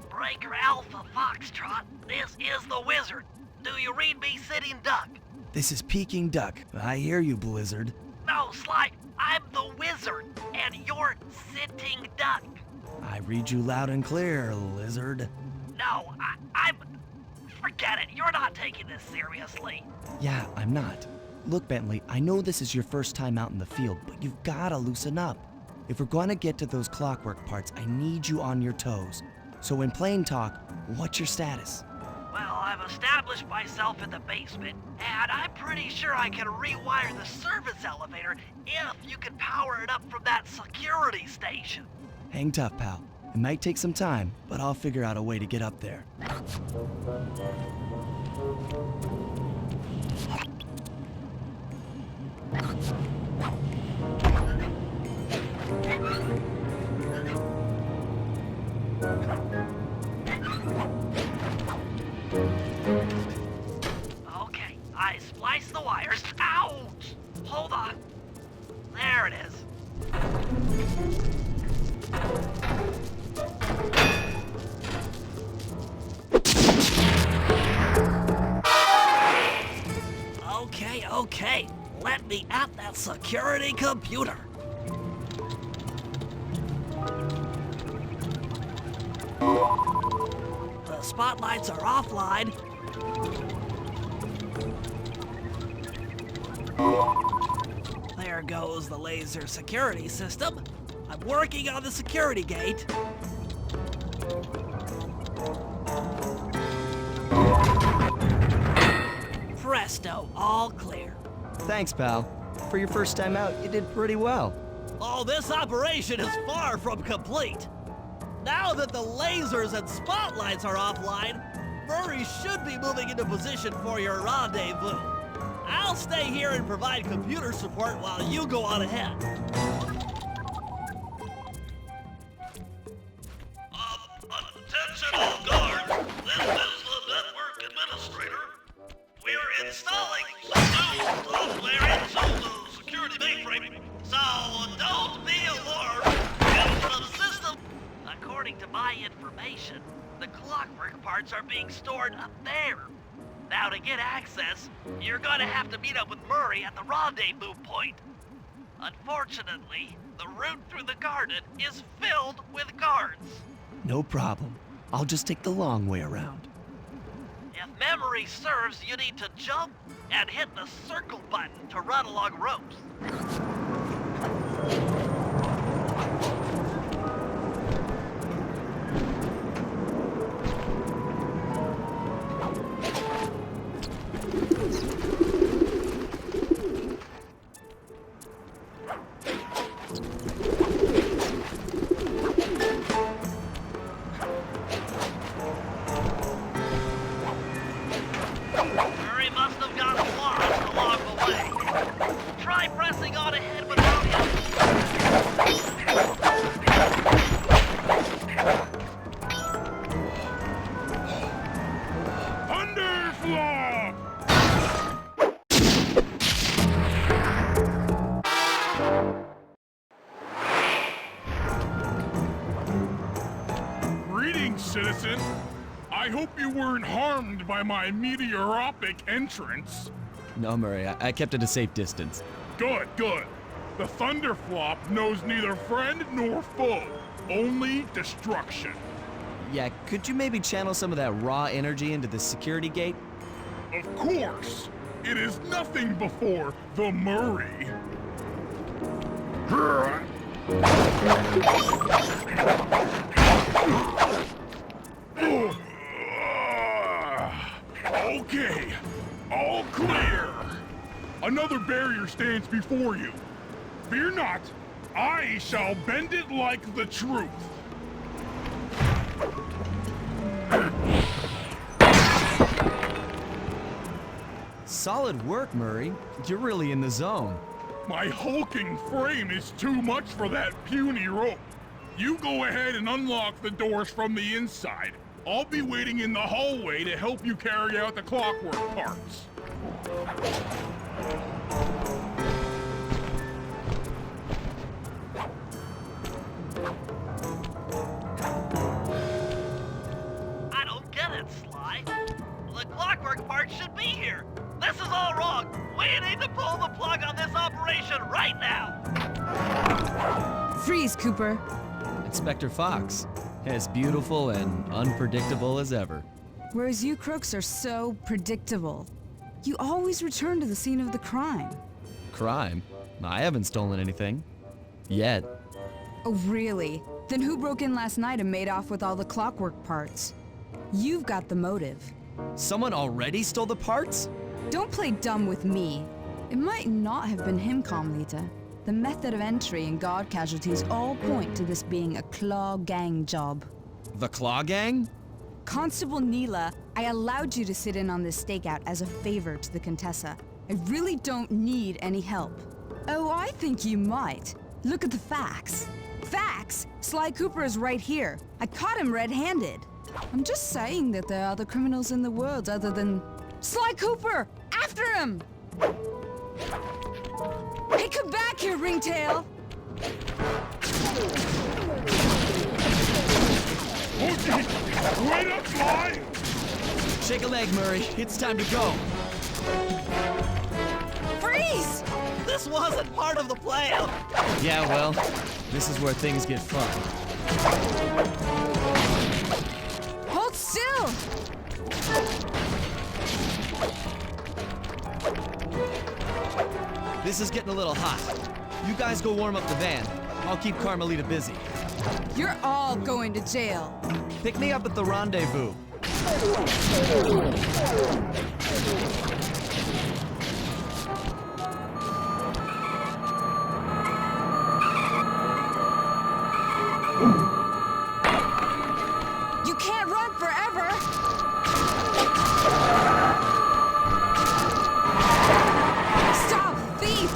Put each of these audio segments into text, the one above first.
Breaker Alpha Foxtrot, this is the Wizard. Do you read me, Sitting Duck? This is Peking Duck. I hear you, Blizzard. No, Sly, I'm the Wizard, and you're Sitting Duck. I read you loud and clear, Lizard. No, I'm... Forget it, you're not taking this seriously. Yeah, I'm not. Look, Bentley, I know this is your first time out in the field, but you've gotta loosen up. If we're gonna get to those Clockwerk parts, I need you on your toes. So in plain talk, what's your status? Well, I've established myself in the basement, and I'm pretty sure I can rewire the service elevator if you can power it up from that security station. Hang tough, pal. It might take some time, but I'll figure out a way to get up there. Okay, I spliced the wires. Ouch! Hold on. There it is. Okay. Let me at that security computer. The spotlights are offline. There goes the laser security system. I'm working on the security gate. Presto, all clear. Thanks, pal. For your first time out, you did pretty well. Oh, this operation is far from complete. Now that the lasers and spotlights are offline, Murray should be moving into position for your rendezvous. I'll stay here and provide computer support while you go on ahead. Attention all guards. This is the network administrator. We're installing new software into the security mainframe, so don't be alarmed. The system. According to my information, the Clockwerk parts are being stored up there. Now to get access, you're gonna have to meet up with Murray at the rendezvous point. Unfortunately, the route through the garden is filled with guards. No problem. I'll just take the long way around. If memory serves, you need to jump and hit the circle button to run along ropes. Murray must have gotten lost along the way. Try pressing on ahead without him. Thunderflop! Greetings, citizen. I hope you weren't harmed by my meteoropic entrance. No, Murray, I kept at a safe distance. Good. The Thunderflop knows neither friend nor foe, only destruction. Yeah, could you maybe channel some of that raw energy into the security gate? Of course, it is nothing before the Murray. Okay, All clear! Another barrier stands before you. Fear not, I shall bend it like the truth. Solid work, Murray. You're really in the zone. My hulking frame is too much for that puny rope. You go ahead and unlock the doors from the inside. I'll be waiting in the hallway to help you carry out the clockwork parts. I don't get it, Sly. The clockwork part should be here. This is all wrong. We need to pull the plug on this operation right now. Freeze, Cooper. Inspector Fox, as beautiful and unpredictable as ever. Whereas you crooks are so predictable. You always return to the scene of the crime. Crime? I haven't stolen anything. Yet. Oh, really? Then who broke in last night and made off with all the clockwork parts? You've got the motive. Someone already stole the parts? Don't play dumb with me. It might not have been him, Carmelita. The method of entry and guard casualties all point to this being a Klaww Gang job. The Klaww Gang? Constable Neyla, I allowed you to sit in on this stakeout as a favor to the Contessa. I really don't need any help. Oh, I think you might. Look at the facts. Facts? Sly Cooper is right here. I caught him red-handed. I'm just saying that there are other criminals in the world other than... Sly Cooper! After him! Hey, come back here, Ringtail! Okay, wait up, Sly! Shake a leg, Murray. It's time to go. Freeze! This wasn't part of the plan. Yeah, well, this is where things get fun. Hold still! This is getting a little hot. You guys go warm up the van. I'll keep Carmelita busy. You're all going to jail. Pick me up at the rendezvous. You can't run forever! Stop, thief!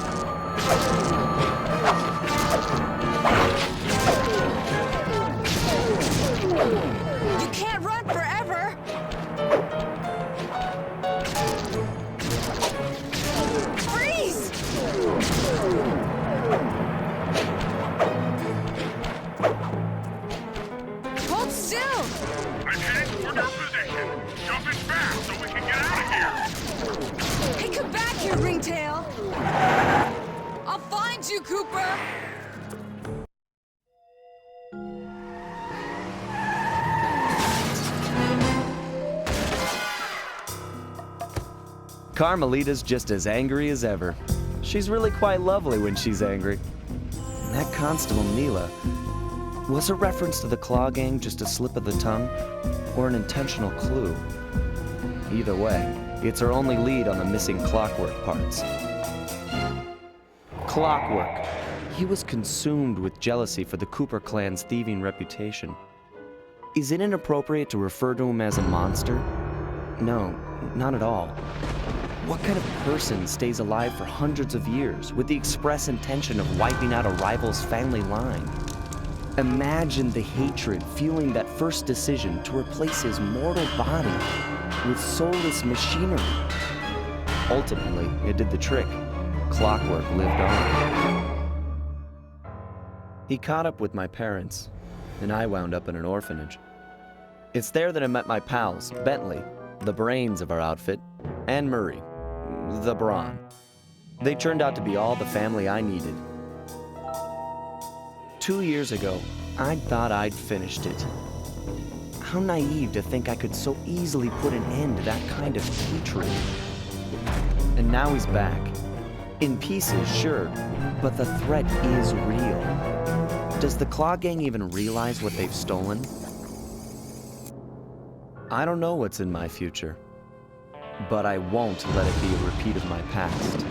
You can't run forever! Freeze! Hold still! I'm heading toward your position. Jump in fast so we can get out of here. Hey, come back here, Ringtail! I'll find you, Cooper! Carmelita's just as angry as ever. She's really quite lovely when she's angry. And that Constable Neyla, was a reference to the Klaww Gang just a slip of the tongue, or an intentional clue? Either way, it's our only lead on the missing Clockwerk parts. Clockwerk. He was consumed with jealousy for the Cooper clan's thieving reputation. Is it inappropriate to refer to him as a monster? No, not at all. What kind of person stays alive for hundreds of years with the express intention of wiping out a rival's family line? Imagine the hatred fueling that first decision to replace his mortal body with soulless machinery. Ultimately, it did the trick. Clockwerk lived on. He caught up with my parents, and I wound up in an orphanage. It's there that I met my pals, Bentley, the brains of our outfit, and Murray, the brawn. They turned out to be all the family I needed. 2 years ago, I thought I'd finished it. How naive to think I could so easily put an end to that kind of hatred. And now he's back. In pieces, sure, but the threat is real. Does the Klaww Gang even realize what they've stolen? I don't know what's in my future. but I won't let it be a repeat of my past.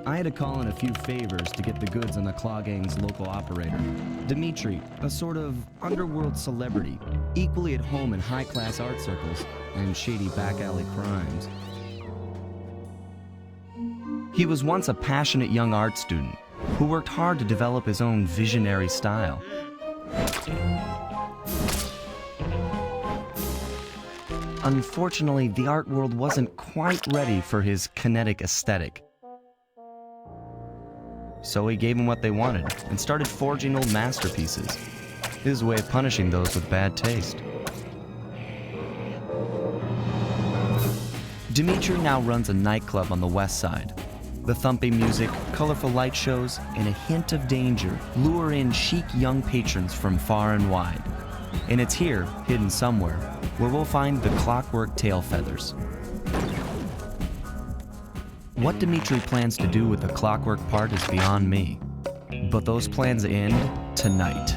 I had to call in a few favors to get the goods on the Klaww Gang's local operator, Dimitri, a sort of underworld celebrity, equally at home in high-class art circles and shady back-alley crimes. He was once a passionate young art student who worked hard to develop his own visionary style. Unfortunately, the art world wasn't quite ready for his kinetic aesthetic. So he gave them what they wanted and started forging old masterpieces. His way of punishing those with bad taste. Dimitri now runs a nightclub on the west side. The thumping music, colorful light shows, and a hint of danger lure in chic young patrons from far and wide. And it's here, hidden somewhere, where we'll find the Clockwerk tail feathers. What Dimitri plans to do with the Clockwerk part is beyond me, but those plans end tonight.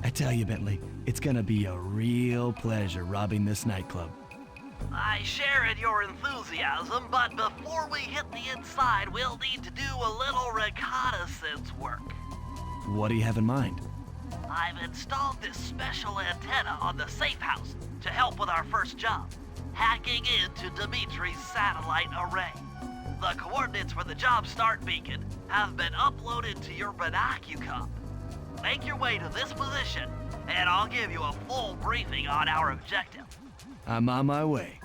I tell you, Bentley, it's gonna be a real pleasure robbing this nightclub. I share in your enthusiasm, but before we hit the inside, we'll need to do a little reconnaissance work. What do you have in mind? I've installed this special antenna on the safe house to help with our first job, hacking into Dimitri's satellite array. The coordinates for the job start beacon have been uploaded to your binocucom. Make your way to this position, and I'll give you a full briefing on our objective. I'm on my way.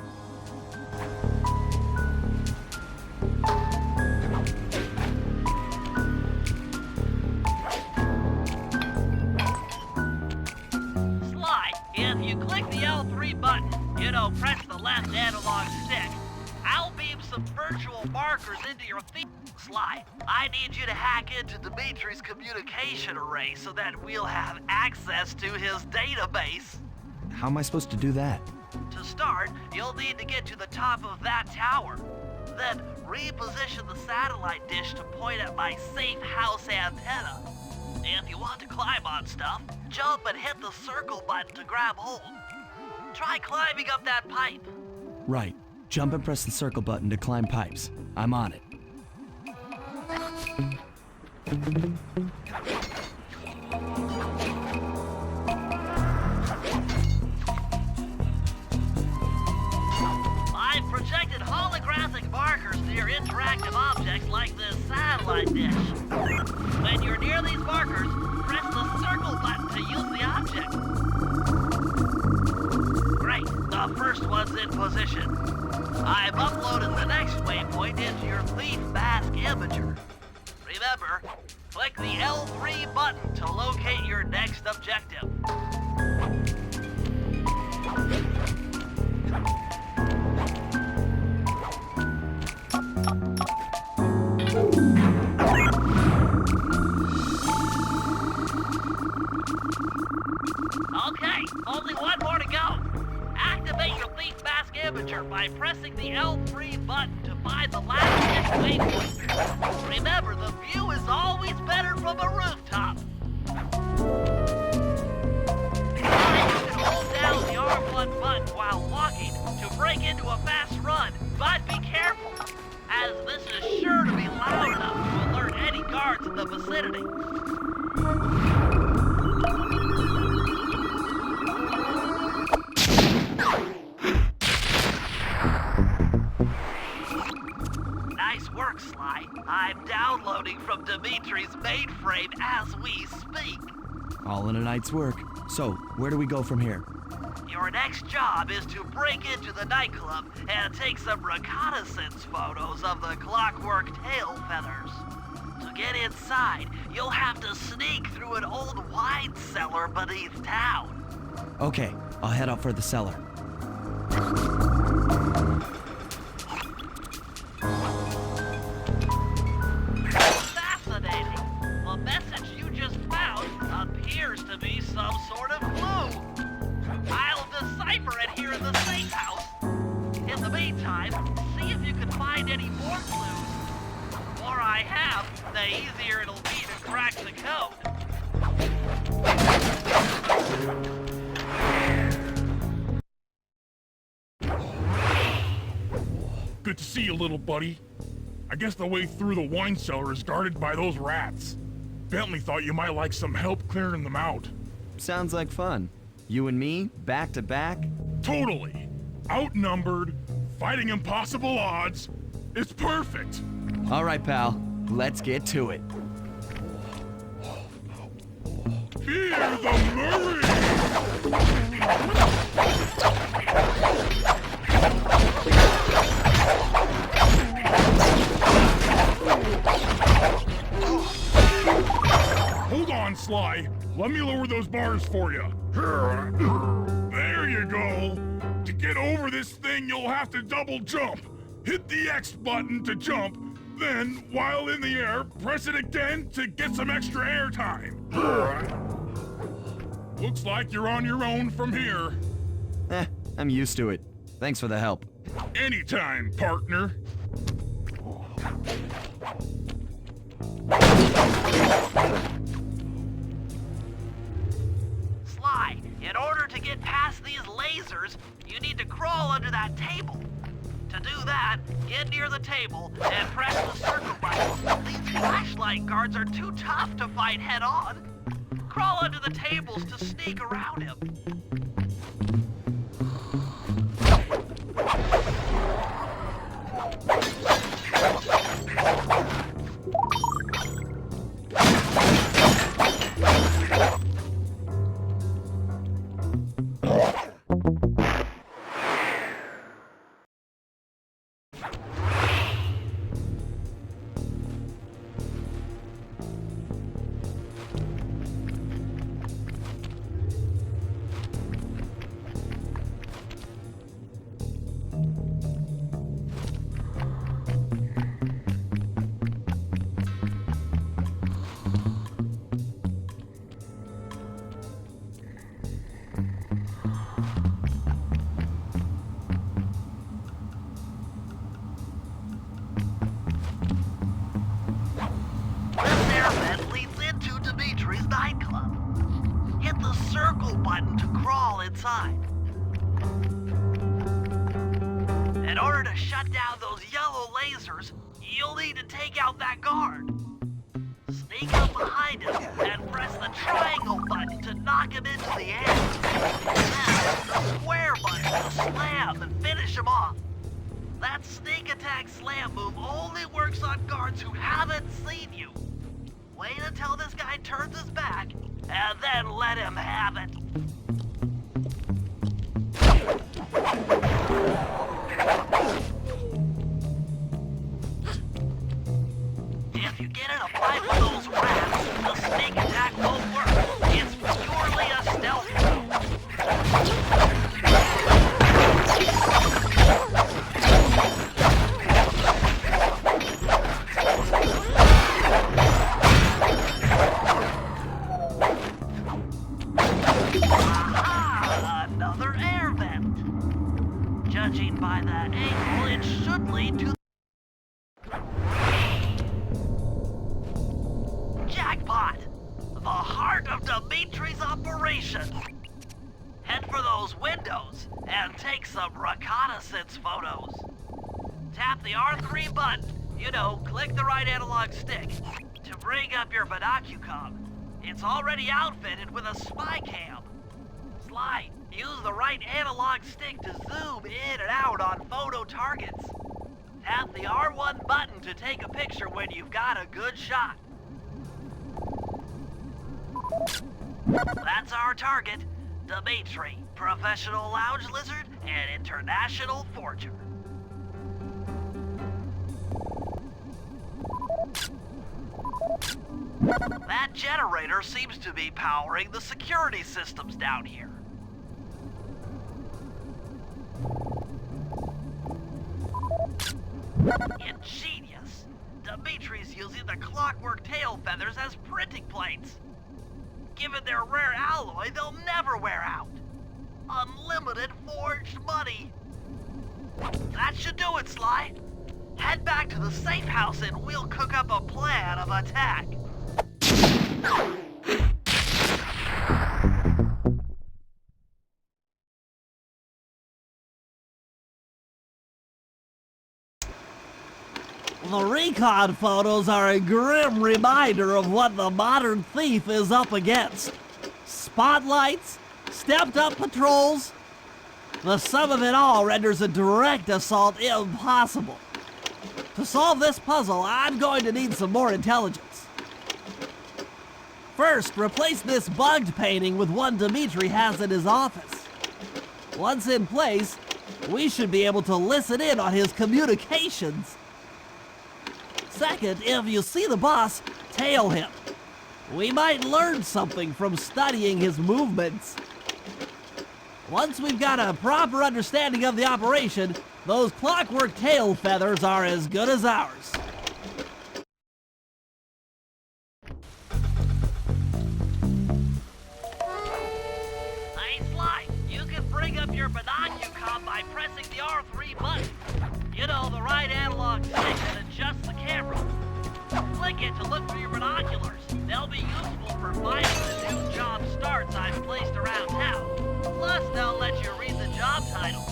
Sly, if you click the L3 button, press the left analog stick, I'll beam some virtual markers into your Sly. I need you to hack into Dimitri's communication array so that we'll have access to his database. How am I supposed to do that? To start, you'll need to get to the top of that tower. Then reposition the satellite dish to point at my safe house antenna. If you want to climb on stuff, jump and hit the circle button to grab hold. Try climbing up that pipe. Right. Jump and press the circle button to climb pipes. I'm on it. I've projected holographic markers near interactive objects like this satellite dish. When you're near these markers, press the circle button to use the object. Great, the first one's in position. I've uploaded the next waypoint into your Thief Mask Imager. Remember, click the L3 button to locate your next objective. Okay, only one more to go. Activate your Thief Mask Imager by pressing the L3 button to find the last waypoint. Remember, the view is always better from a rooftop. You can hold down the R1 button while walking to break into a fast run, but be careful, as this is sure to be loud enough to alert any guards in the vicinity. Nice work, Sly. I'm downloading from Dimitri's mainframe as we speak. All in a night's work. So, where do we go from here? Your next job is to break into the nightclub and take some reconnaissance photos of the Clockwerk tail feathers. To get inside, you'll have to sneak through an old wine cellar beneath town. Okay, I'll head out for the cellar. Fascinating. The message you just found appears to be some sort of clue. I'll decipher it here in the safe house. In the meantime, see if you can find any more clues. The more I have, the easier it'll be to crack the code. Good to see you, little buddy. I guess the way through the wine cellar is guarded by those rats. Bentley thought you might like some help clearing them out. Sounds like fun. You and me, back to back? Totally. Outnumbered, fighting impossible odds. It's perfect. All right, pal. Let's get to it. Fear the Murray! Hold on, Sly. Let me lower those bars for you. There you go. To get over this thing, you'll have to double jump. Hit the X button to jump, then, while in the air, press it again to get some extra air time. Looks like you're on your own from here. I'm used to it. Thanks for the help. Anytime, partner. Sly, in order to get past these lasers, you need to crawl under that table. To do that, get near the table and press the circle button. These flashlight guards are too tough to fight head-on. Crawl under the tables to sneak around him. Button to crawl inside. In order to shut down those yellow lasers, you'll need to take out that guard. Sneak up behind him and press the triangle button to knock him into the air. Then the square button to slam and finish him off. That sneak attack slam move only works on guards who haven't seen you. Wait until this guy turns his back, and then let him have it. If you get in a fight with those rats, the sneak attack won't work. It's purely a stealth another air vent. Judging by that angle, it should lead to... operations. Head for those windows and take some reconnaissance photos. Tap the R3 button, click the right analog stick, to bring up your binocucom. It's already outfitted with a spy cam. Sly, use the right analog stick to zoom in and out on photo targets. Tap the R1 button to take a picture when you've got a good shot. That's our target, Dimitri, professional lounge lizard and international forger. That generator seems to be powering the security systems down here. Ingenious. Dimitri's using the Clockwerk tail feathers as printing plates. Given their rare alloy, they'll never wear out. Unlimited forged money. That should do it, Sly. Head back to the safe house and we'll cook up a plan of attack. The recon photos are a grim reminder of what the modern thief is up against. Spotlights, stepped-up patrols. The sum of it all renders a direct assault impossible. To solve this puzzle, I'm going to need some more intelligence. First, replace this bugged painting with one Dimitri has in his office. Once in place, we should be able to listen in on his communications. Second, if you see the boss, tail him. We might learn something from studying his movements. Once we've got a proper understanding of the operation, those Clockwerk tail feathers are as good as ours. Hey, Sly, you can bring up your binocucom by pressing the R3 button. The right analog stick that adjusts the camera. Click it to look for your binoculars. They'll be useful for finding the new job starts I've placed around town. Plus, they'll let you read the job title.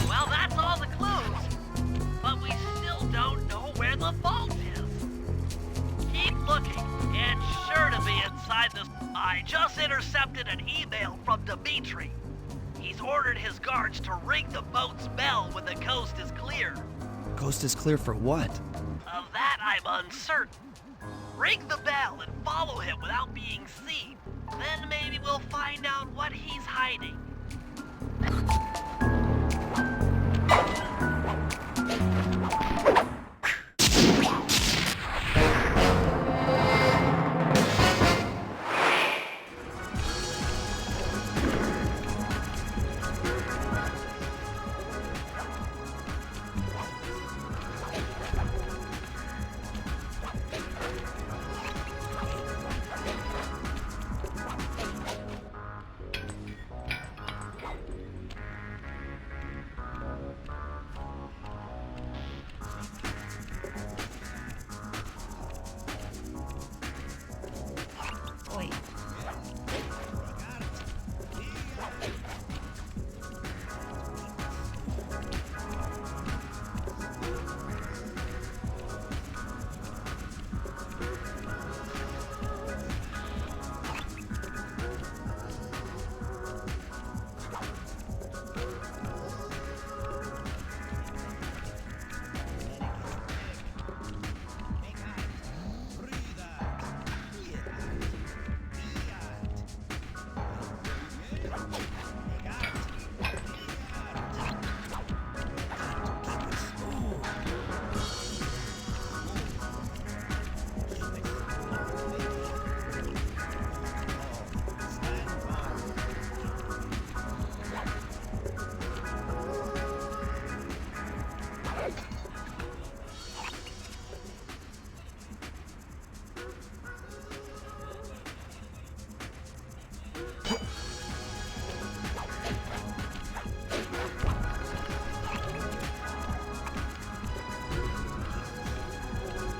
Well, that's all the clues. But we still don't know where the vault is. Keep looking. It's sure to be inside this. I just intercepted an email from Dimitri. He's ordered his guards to ring the boat's bell when the coast is clear. Coast is clear for what? Of that, I'm uncertain. Ring the bell and follow him without being seen. Then maybe we'll find out what he's hiding.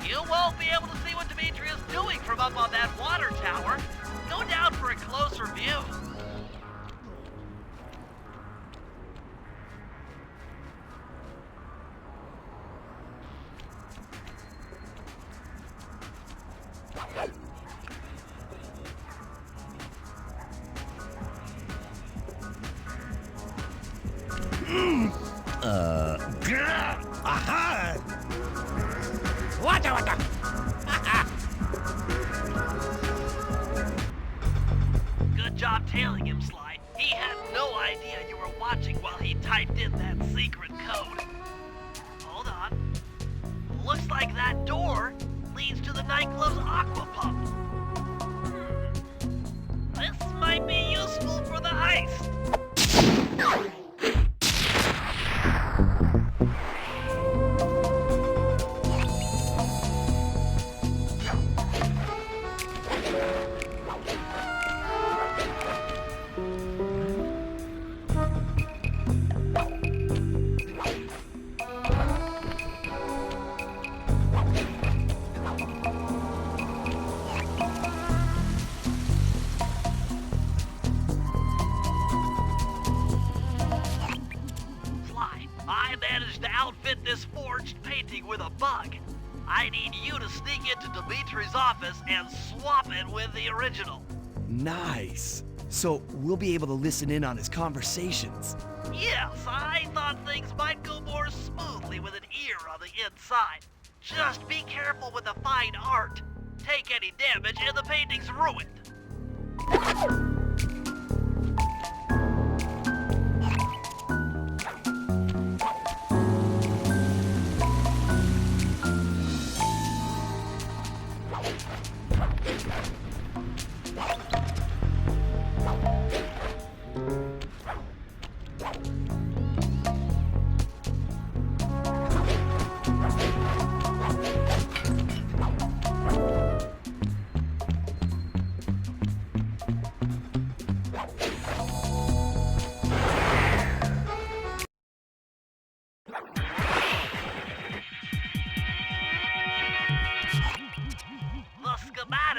You won't be able to see what Dimitri is doing from up on that water tower. Go down for a closer view. Aha! Good job tailing him, Sly. He had no idea you were watching while he typed in that secret code. Hold on. Looks like that door leads to the nightclub's aqua pump. This might be useful for the heist. I managed to outfit this forged painting with a bug. I need you to sneak into Dimitri's office and swap it with the original. Nice. So we'll be able to listen in on his conversations. Yes, I thought things might go more smoothly with an ear on the inside. Just be careful with the fine art. Take any damage and the painting's ruined.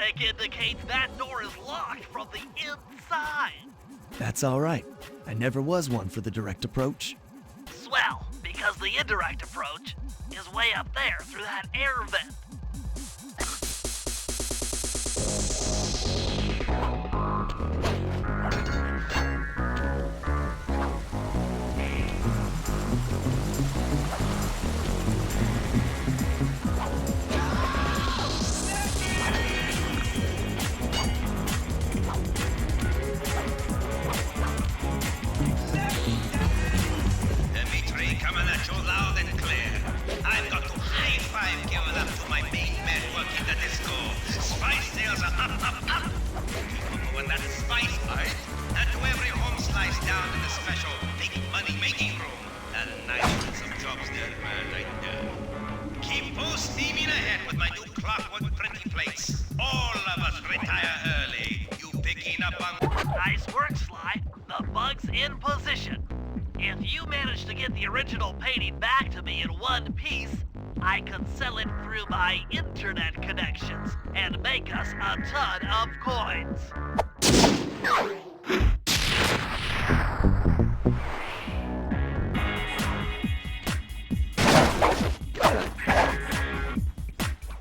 check indicates that door is locked from the inside. That's all right. I never was one for the direct approach. Swell, because the indirect approach is way up there through that air vent. Dimitri, coming at you loud and clear. I've got to high five give it up to my main man working the disco. Spice sales are up, up, up. When that spice bites, and to every home slice down in the special big money making room. And nice with some jobs there, man, right there. Keep full steaming ahead with my new Clockwerk printing plates. All of us retire early. You picking up on... Nice work, Sly. The bug's in position. If you manage to get the original painting back to me in one piece, I can sell it through my internet connections and make us a ton of coins.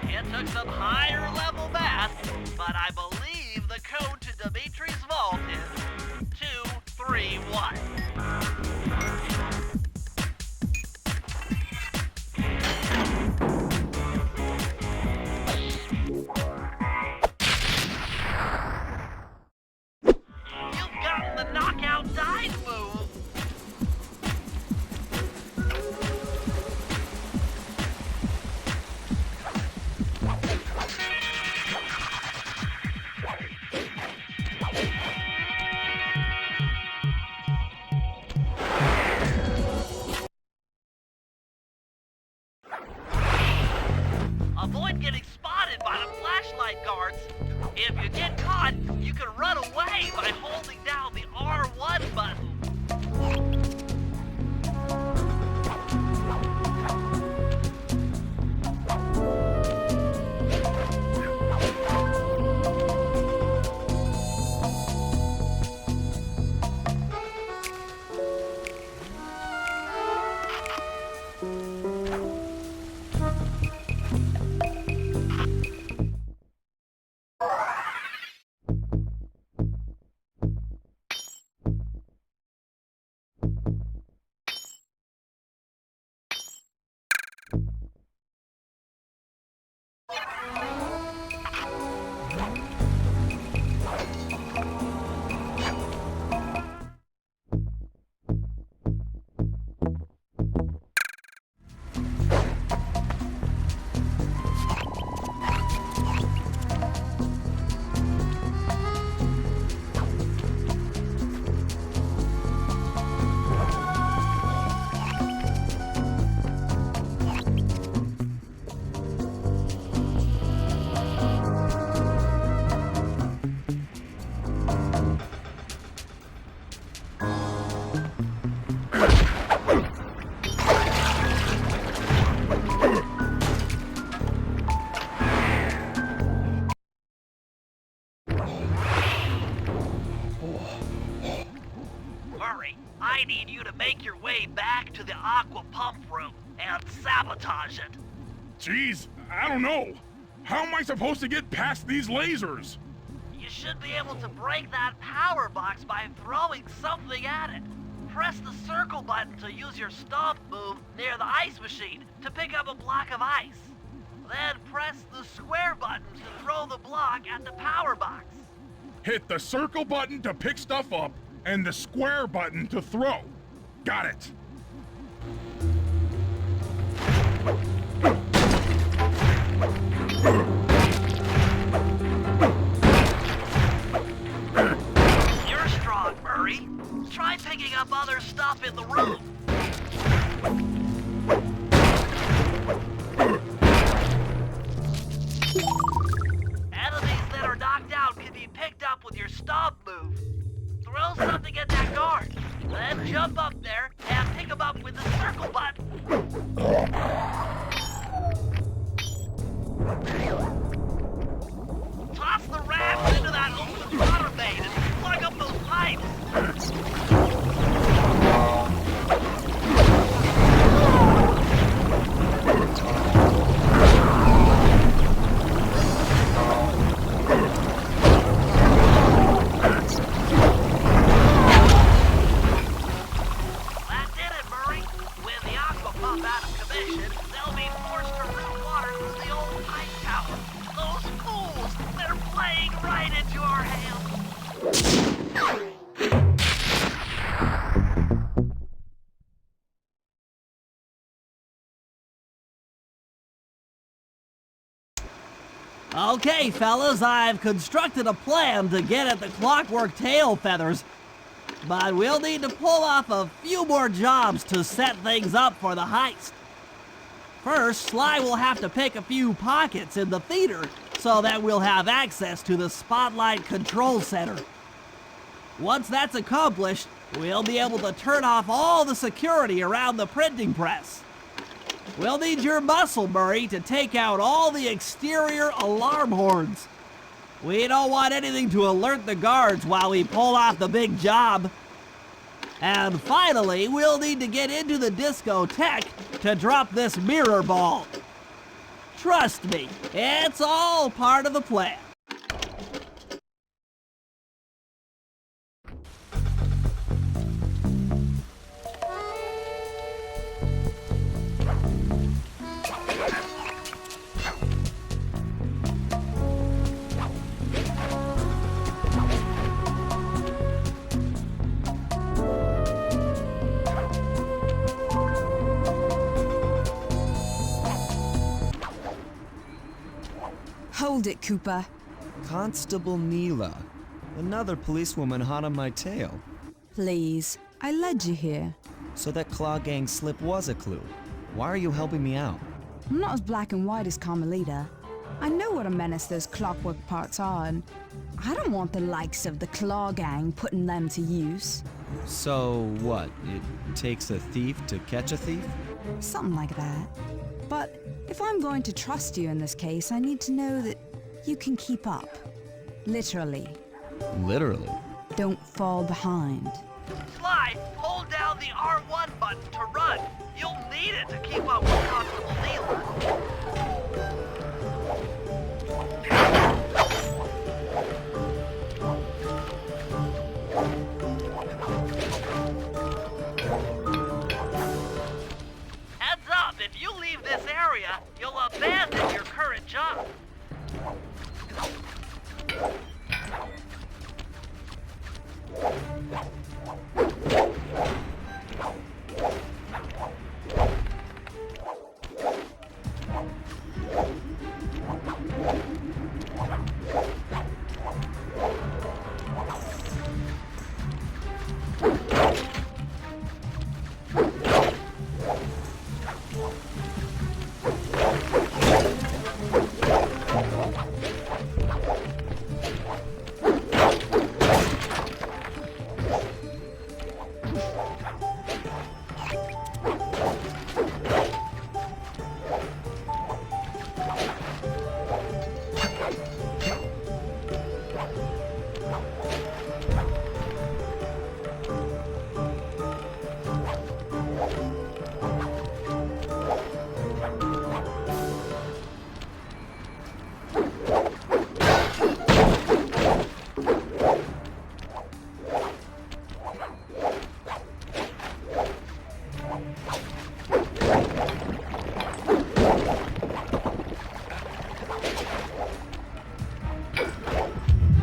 It took some higher level math, but I believe the code to Dimitri's vault is 231. You've gotten the knockout dive move. Avoid getting spotted by the flashlight guards. If you get caught, you can run away by holding down the R1 button. Murray, I need you to make your way back to the aqua pump room and sabotage it. Jeez, I don't know. How am I supposed to get past these lasers? You should be able to break that power box by throwing something at it. Press the circle button to use your stomp move near the ice machine to pick up a block of ice. Then press the square button to throw the block at the power box. Hit the circle button to pick stuff up and the square button to throw. Got it. You're strong, Murray. Try picking up other stuff in the room. Enemies that are knocked out can be picked up with your stomp move. Throw something at that guard, then jump up there and pick him up with the circle button. mission, they'll be forced to route water through the old pipe tower. Those fools! They're playing right into our hands. Okay, fellas, I've constructed a plan to get at the Clockwerk tail feathers. But we'll need to pull off a few more jobs to set things up for the heist. First, Sly will have to pick a few pockets in the theater so that we'll have access to the Spotlight Control Center. Once that's accomplished, we'll be able to turn off all the security around the printing press. We'll need your muscle, Murray, to take out all the exterior alarm horns. We don't want anything to alert the guards while we pull off the big job. And finally, we'll need to get into the discotheque to drop this mirror ball. Trust me, it's all part of the plan. Hold it, Cooper. Constable Neyla. Another policewoman hot on my tail. Please, I led you here. So that Klaww Gang slip was a clue. Why are you helping me out? I'm not as black and white as Carmelita. I know what a menace those Clockwerk parts are, and I don't want the likes of the Klaww Gang putting them to use. So what? It takes a thief to catch a thief? Something like that. But if I'm going to trust you in this case, I need to know that you can keep up. Literally. Literally? Don't fall behind. Sly, hold down the R1 button to run. You'll need it to keep up with Constable Neyla. Heads up, if you leave this area, you'll abandon your current job.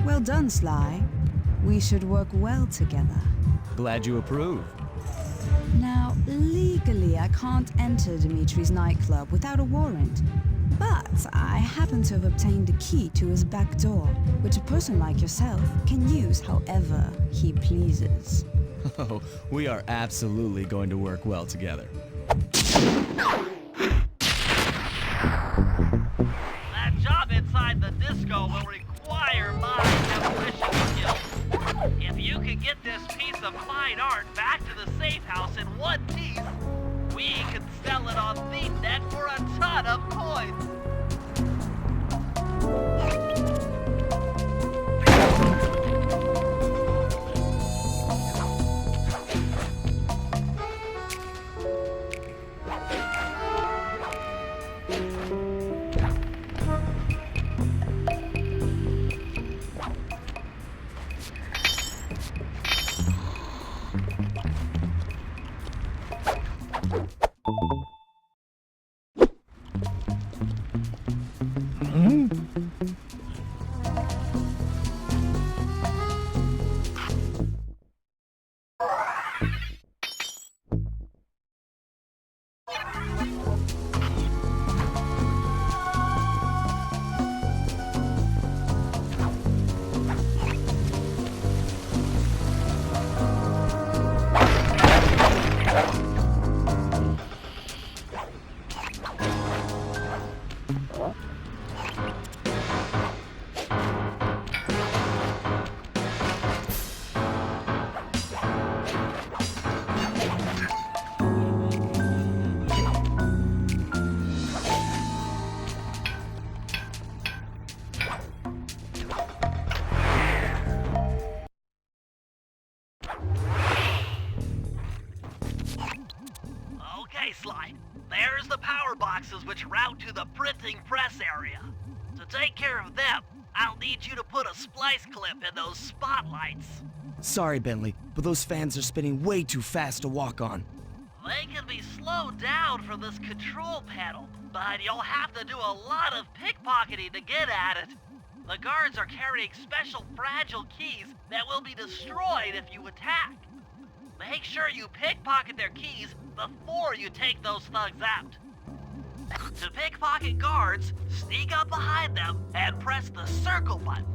Well done, Sly. We should work well together. Glad you approve. Now, legally, I can't enter Dimitri's nightclub without a warrant. But I happen to have obtained a key to his back door, which a person like yourself can use however he pleases. Oh, we are absolutely going to work well together. That job inside the disco will require my demolition skills. If you can get this piece of fine art back to the safe house in one piece, we can sell it on ThemeNet for a ton of coins. Okay, Sly. There's the power boxes which route to the printing press area. To take care of them, I'll need you to put a splice clip in those spotlights. Sorry, Bentley, but those fans are spinning way too fast to walk on. They can be slowed down from this control panel, but you'll have to do a lot of pickpocketing to get at it. The guards are carrying special fragile keys that will be destroyed if you attack. Make sure you pickpocket their keys before you take those thugs out. To pickpocket guards, sneak up behind them and press the circle button.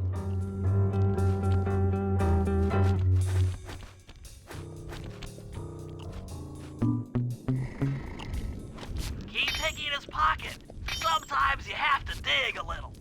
Keep picking his pocket. Sometimes you have to dig a little.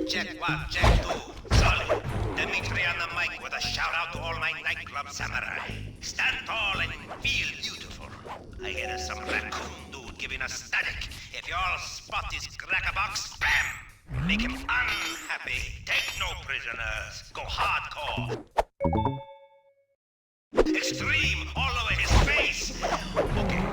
Check 1, check 2. Solid. Dimitri on the mic with a shout out to all my nightclub samurai. Stand tall and feel beautiful. I hear some raccoon dude giving us static. If y'all spot his crackerbox, bam! Make him unhappy. Take no prisoners. Go hardcore. Extreme all over his face. Okay,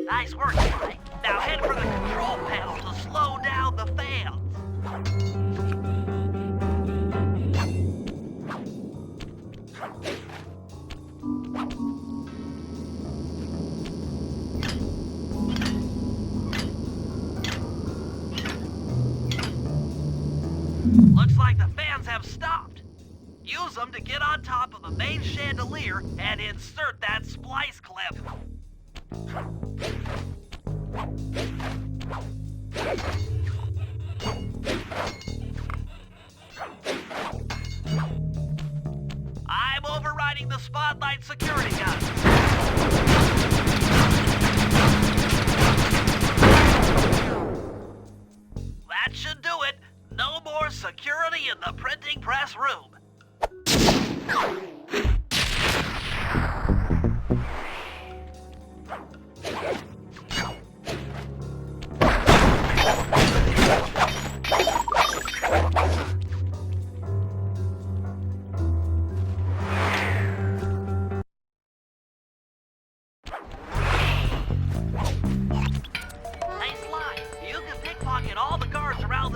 Nice work, Sly. Now head for the control panel to slow down the fans. Looks like the fans have stopped. Use them to get on top of the main chandelier and insert that splice clip. I'm overriding the spotlight security gun. That should do it. No more security in the printing press room. Hey, Sly, you can pickpocket all the guards around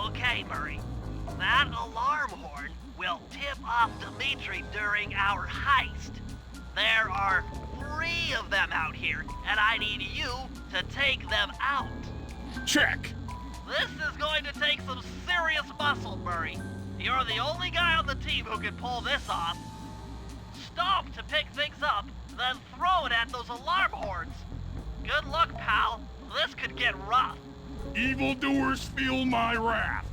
Okay, Murray. That alarm horn will tip off Dimitri during our heist. There are 3 of them out here, and I need you to take them out. Check. This is going to take some serious muscle, Murray. You're the only guy on the team who can pull this off. Stop to pick things up, then throw it at those alarm horns. Good luck, pal. This could get rough. Evildoers feel my wrath.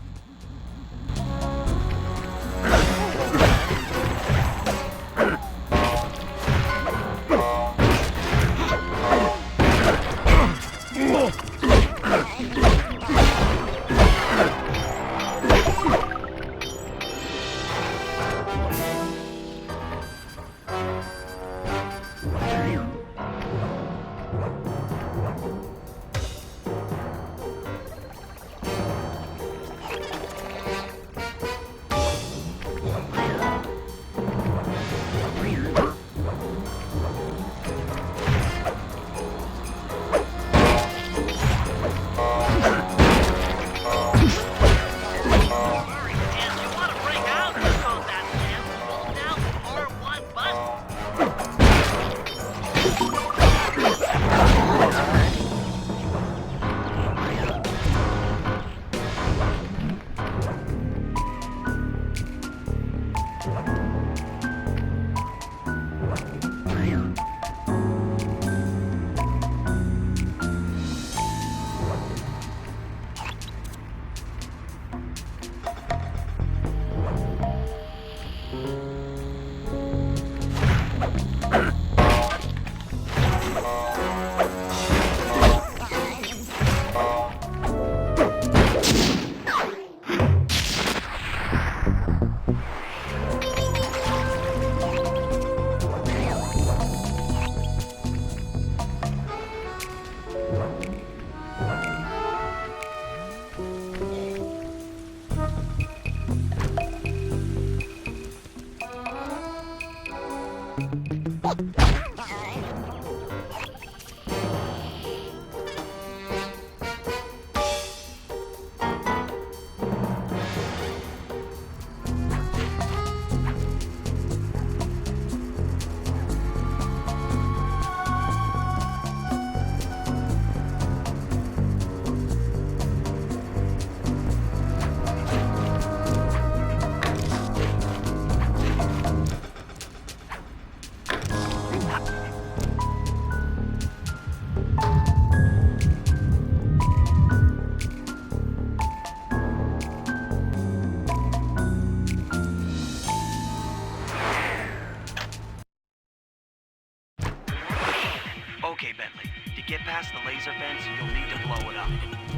Okay, Bentley. To get past the laser fence, you'll need to blow it up.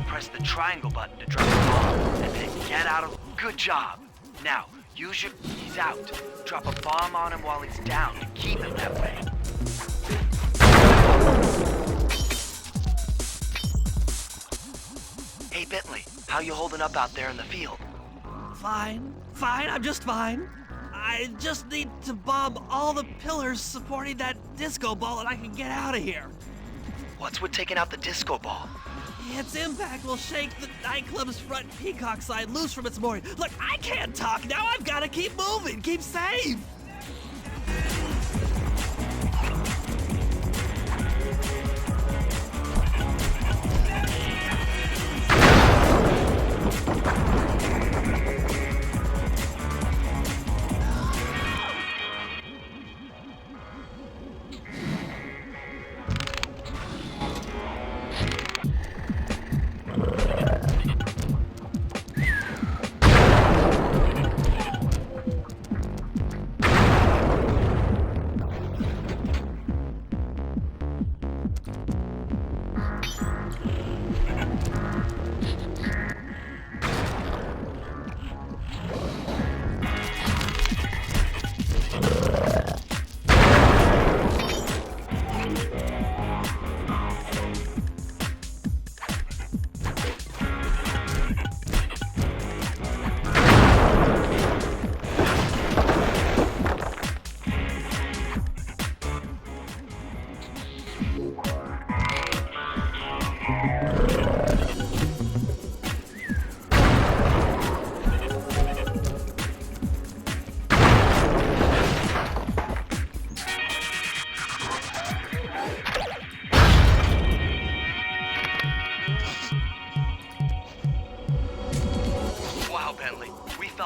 Press the triangle button to drop the bomb, and then get out of... Good job! Now, use your... He's out. Drop a bomb on him while he's down to keep him that way. Hey, Bentley. How you holding up out there in the field? Fine. I'm just fine. I just need to bomb all the pillars supporting that disco ball and I can get out of here. What's with taking out the disco ball? Its impact will shake the nightclub's front peacock side loose from its mooring. Look, I can't talk now. I've got to keep moving, keep safe.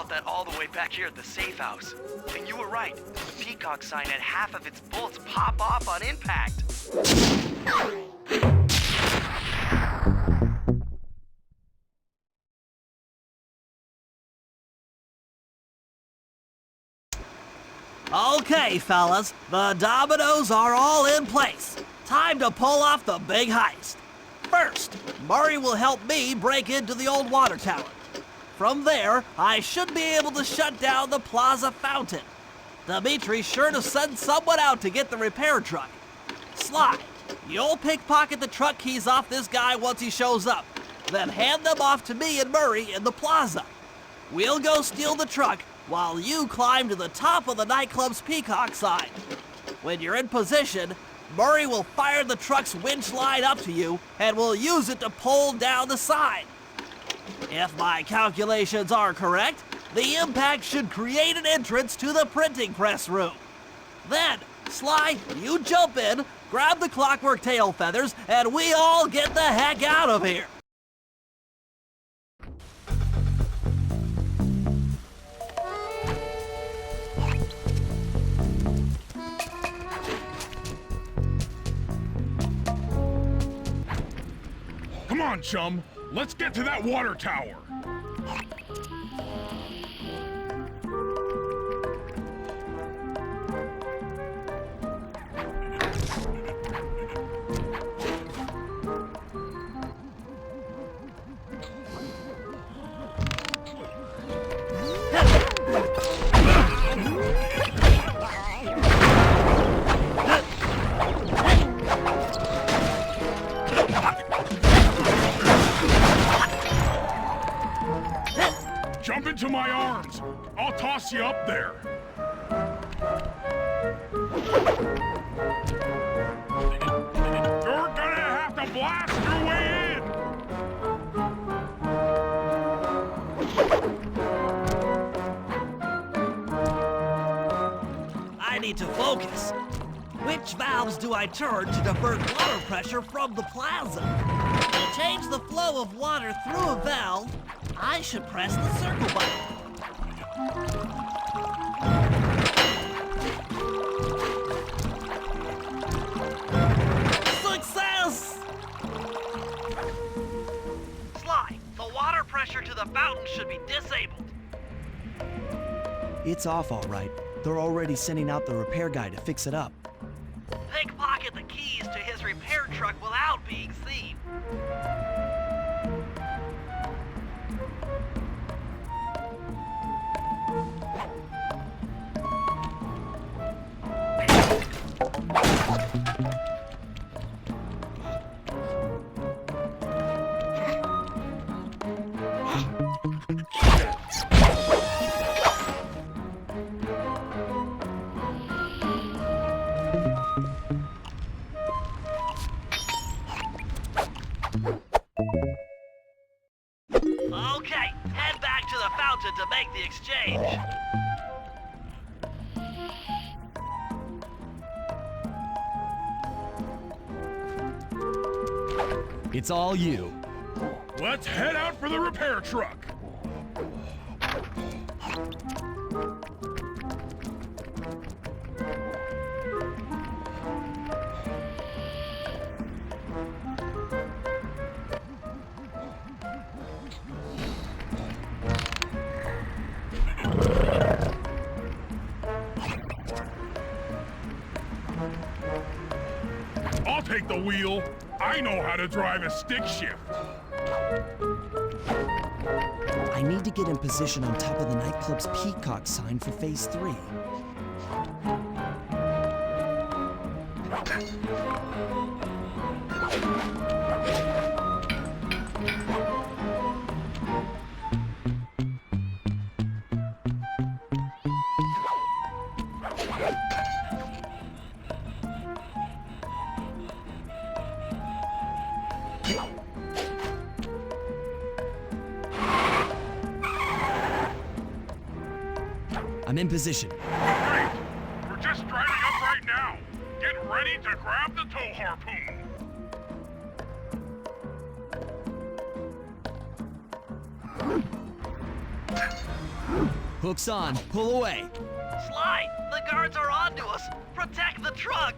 felt that all the way back here at the safe house. And you were right. The peacock sign had half of its bolts pop off on impact. Okay, fellas, the dominoes are all in place. Time to pull off the big heist. First, Murray will help me break into the old water tower. From there, I should be able to shut down the plaza fountain. Dimitri's sure to send someone out to get the repair truck. Sly, you'll pickpocket the truck keys off this guy once he shows up, then hand them off to me and Murray in the plaza. We'll go steal the truck while you climb to the top of the nightclub's peacock sign. When you're in position, Murray will fire the truck's winch line up to you and will use it to pull down the sign. If my calculations are correct, the impact should create an entrance to the printing press room. Then, Sly, you jump in, grab the Clockwerk tail feathers, and we all get the heck out of here. Come on, chum. Let's get to that water tower. Jump into my arms. I'll toss you up there. You're gonna have to blast your way in. I need to focus. Which valves do I turn to divert water pressure from the plaza? To change the flow of water through a valve, I should press the circle button. Success! Sly, the water pressure to the fountain should be disabled. It's off all right. They're already sending out the repair guy to fix it up. Pickpocket the keys to his repair truck without being seen. Okay, head back to the fountain to make the exchange. It's all you. Let's head out for the repair truck. I'll take the wheel. I know how to drive a stick shift. I need to get in position on top of the nightclub's peacock sign for phase 3. I'm in position. Great! We're just driving up right now. Get ready to grab the tow harpoon. Hook's on. Pull away. Sly, the guards are onto us. Protect the truck.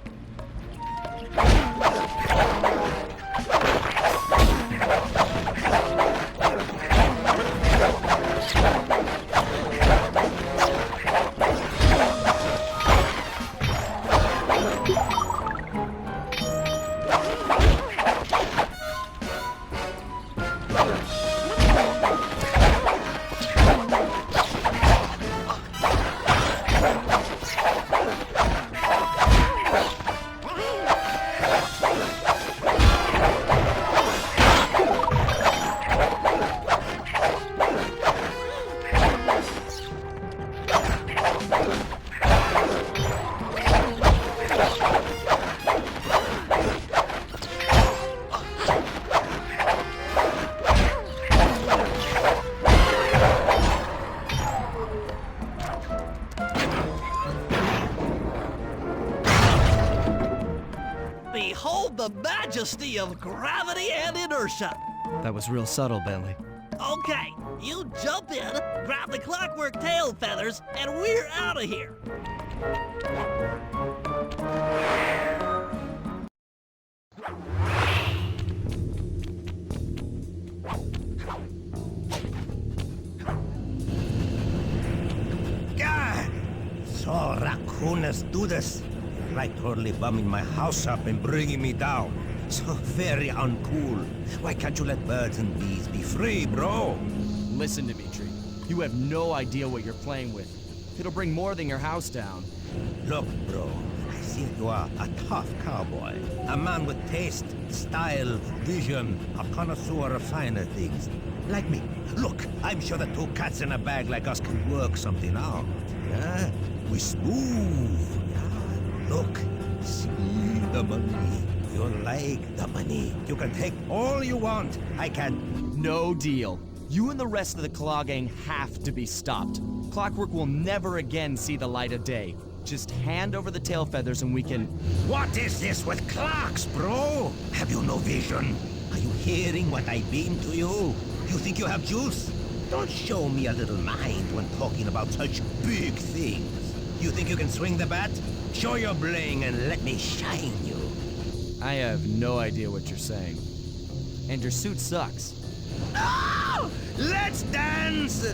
Behold the majesty of gravity and inertia. That was real subtle, Bentley. Okay, you jump in, grab the Clockwerk tail feathers, and we're out of here. God! So raccooners do this. Like totally bumming my house up and bringing me down. So very uncool. Why can't you let birds and bees be free, bro? Listen, Dimitri. You have no idea what you're playing with. It'll bring more than your house down. Look, bro. I see you are a tough cowboy. A man with taste, style, vision, a connoisseur of finer things. Like me. Look, I'm sure the two cats in a bag like us can work something out. Yeah? We smooth. Yeah? Look, see the money. You like the money. You can take all you want. I can. No deal. You and the rest of the Klaww Gang have to be stopped. Clockwerk will never again see the light of day. Just hand over the tail feathers and we can... What is this with clocks, bro? Have you no vision? Are you hearing what I beam to you? You think you have juice? Don't show me a little mind when talking about such big things. You think you can swing the bat? Show your bling and let me shine you. I have no idea what you're saying. And your suit sucks. Oh! Let's dance!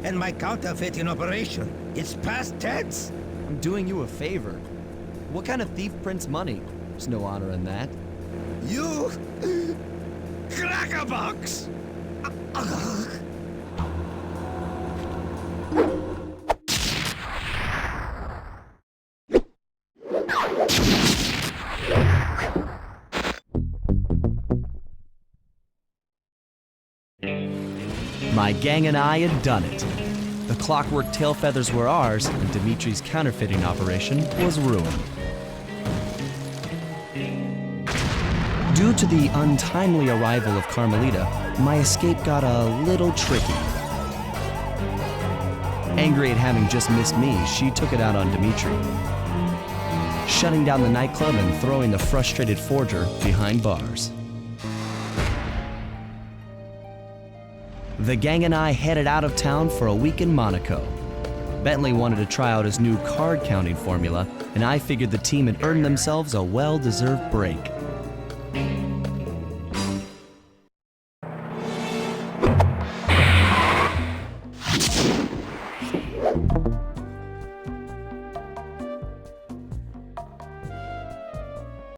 And my counterfeiting operation. It's past tense. I'm doing you a favor. What kind of thief prints money? There's no honor in that. You... crackerbox! My gang and I had done it. The Clockwerk tail feathers were ours, and Dimitri's counterfeiting operation was ruined. Due to the untimely arrival of Carmelita, my escape got a little tricky. Angry at having just missed me, she took it out on Dimitri, shutting down the nightclub and throwing the frustrated forger behind bars. The gang and I headed out of town for a week in Monaco. Bentley wanted to try out his new card counting formula, and I figured the team had earned themselves a well-deserved break.